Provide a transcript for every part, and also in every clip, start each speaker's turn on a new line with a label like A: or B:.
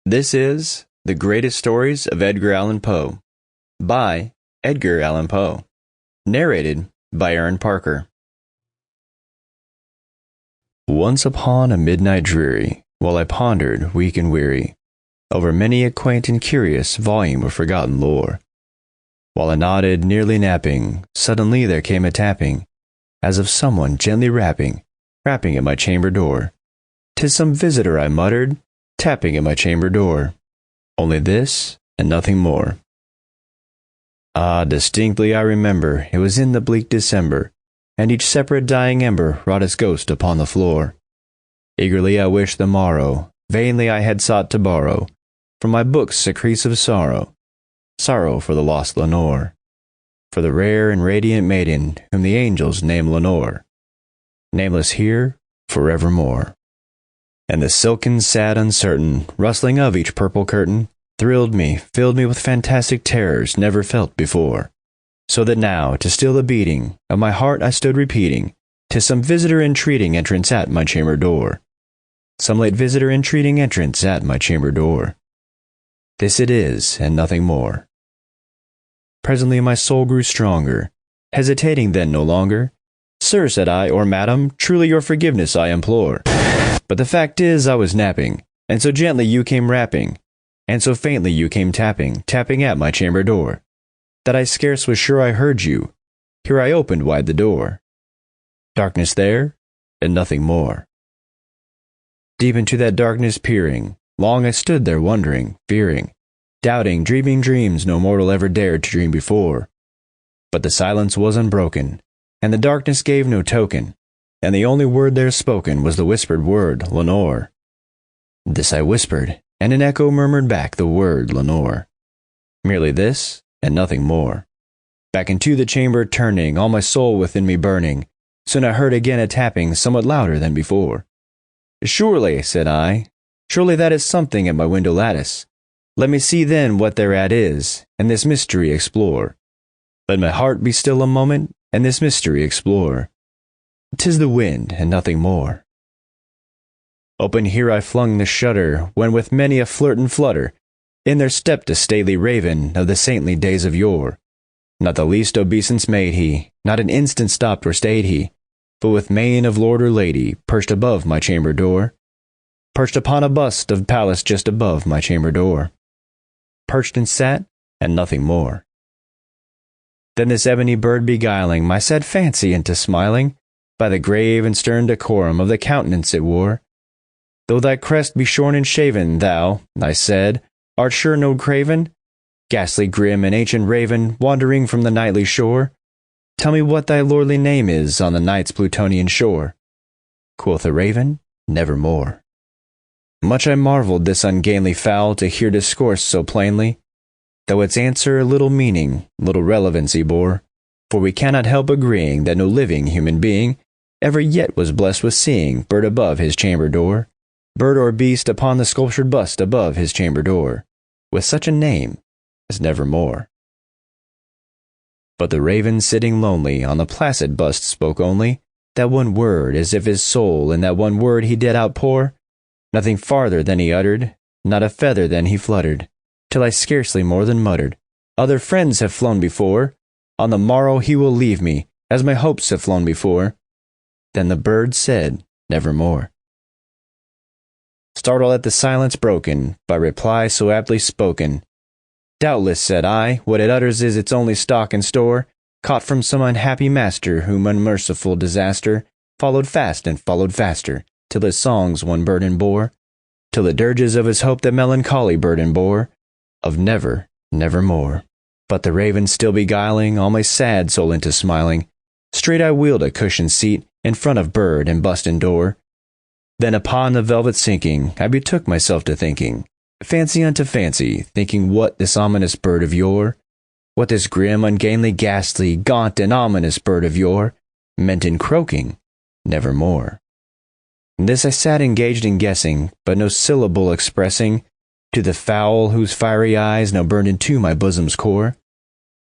A: This is The Greatest Stories of Edgar Allan Poe by Edgar Allan Poe. Narrated by Aaron Parker. Once upon a midnight dreary, while I pondered, weak and weary, over many a quaint and curious volume of forgotten lore, while I nodded, nearly napping, suddenly there came a tapping, as of someone gently rapping at my chamber door. "'Tis some visitor," I muttered, tapping at my chamber door. Only this, and nothing more. Ah, distinctly I remember, it was in the bleak December, and each separate dying ember wrought its ghost upon the floor. Eagerly I wished the morrow, vainly I had sought to borrow from my books secrets of sorrow, sorrow for the lost Lenore, for the rare and radiant maiden whom the angels name Lenore, nameless here forevermore. And the silken, sad, uncertain rustling of each purple curtain thrilled me, filled me with fantastic terrors never felt before. So that now, to still the beating of my heart, I stood repeating, "'Tis some visitor entreating entrance at my chamber door. Some late visitor entreating entrance at my chamber door. This it is, and nothing more." Presently my soul grew stronger, hesitating then no longer. "Sir," said I, "or madam, truly your forgiveness I implore. But the fact is I was napping, and so gently you came rapping, and so faintly you came tapping at my chamber door, that I scarce was sure I heard you. Here I opened wide the door. Darkness there, and nothing more." Deep into that darkness peering, long I stood there wondering, fearing, doubting, dreaming dreams no mortal ever dared to dream before. But the silence was unbroken, and the darkness gave no token, and the only word there spoken was the whispered word, "Lenore." This I whispered, and an echo murmured back the word, "Lenore." Merely this, and nothing more. Back into the chamber turning, all my soul within me burning, soon I heard again a tapping somewhat louder than before. "Surely," said I, "surely that is something at my window lattice. Let me see then what thereat is, and this mystery explore. Let my heart be still a moment, and this mystery explore. 'Tis the wind, and nothing more." Open here I flung the shutter, when with many a flirt and flutter, in there stepped a stately raven of the saintly days of yore. Not the least obeisance made he, not an instant stopped or stayed he, but with mien of lord or lady, perched above my chamber door, perched upon a bust of Pallas just above my chamber door, perched and sat, and nothing more. Then this ebony bird beguiling my sad fancy into smiling, by the grave and stern decorum of the countenance it wore. "Though thy crest be shorn and shaven, thou," I said, "art sure no craven, ghastly grim and ancient raven, wandering from the nightly shore. Tell me what thy lordly name is on the night's Plutonian shore." Quoth the raven, "Nevermore." Much I marveled this ungainly fowl to hear discourse so plainly, though its answer little meaning, little relevancy bore, for we cannot help agreeing that no living human being ever yet was blessed with seeing bird above his chamber door, bird or beast upon the sculptured bust above his chamber door, with such a name as Nevermore. But the raven sitting lonely on the placid bust spoke only that one word, as if his soul in that one word he did outpour. Nothing farther than he uttered, not a feather than he fluttered, till I scarcely more than muttered, "Other friends have flown before. On the morrow he will leave me, as my hopes have flown before." Then the bird said, "Nevermore." Startled at the silence broken by reply so aptly spoken, "Doubtless," said I, "what it utters is its only stock and store, caught from some unhappy master whom unmerciful disaster followed fast and followed faster, till his songs one burden bore, till the dirges of his hope that melancholy burden bore, of never, nevermore." But the raven still beguiling all my sad soul into smiling, straight I wheeled a cushioned seat in front of bird and bust and door. Then upon the velvet sinking, I betook myself to thinking, fancy unto fancy, thinking what this ominous bird of yore, what this grim, ungainly, ghastly, gaunt, and ominous bird of yore meant in croaking, "Nevermore." And this I sat engaged in guessing, but no syllable expressing, to the fowl whose fiery eyes now burned into my bosom's core.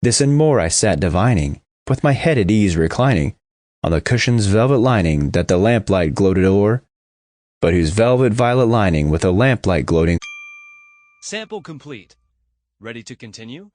A: This and more I sat divining, with my head at ease reclining, on the cushion's velvet lining that the lamplight gloated o'er, but whose velvet violet lining with a lamplight gloating
B: Sample complete. Ready to continue?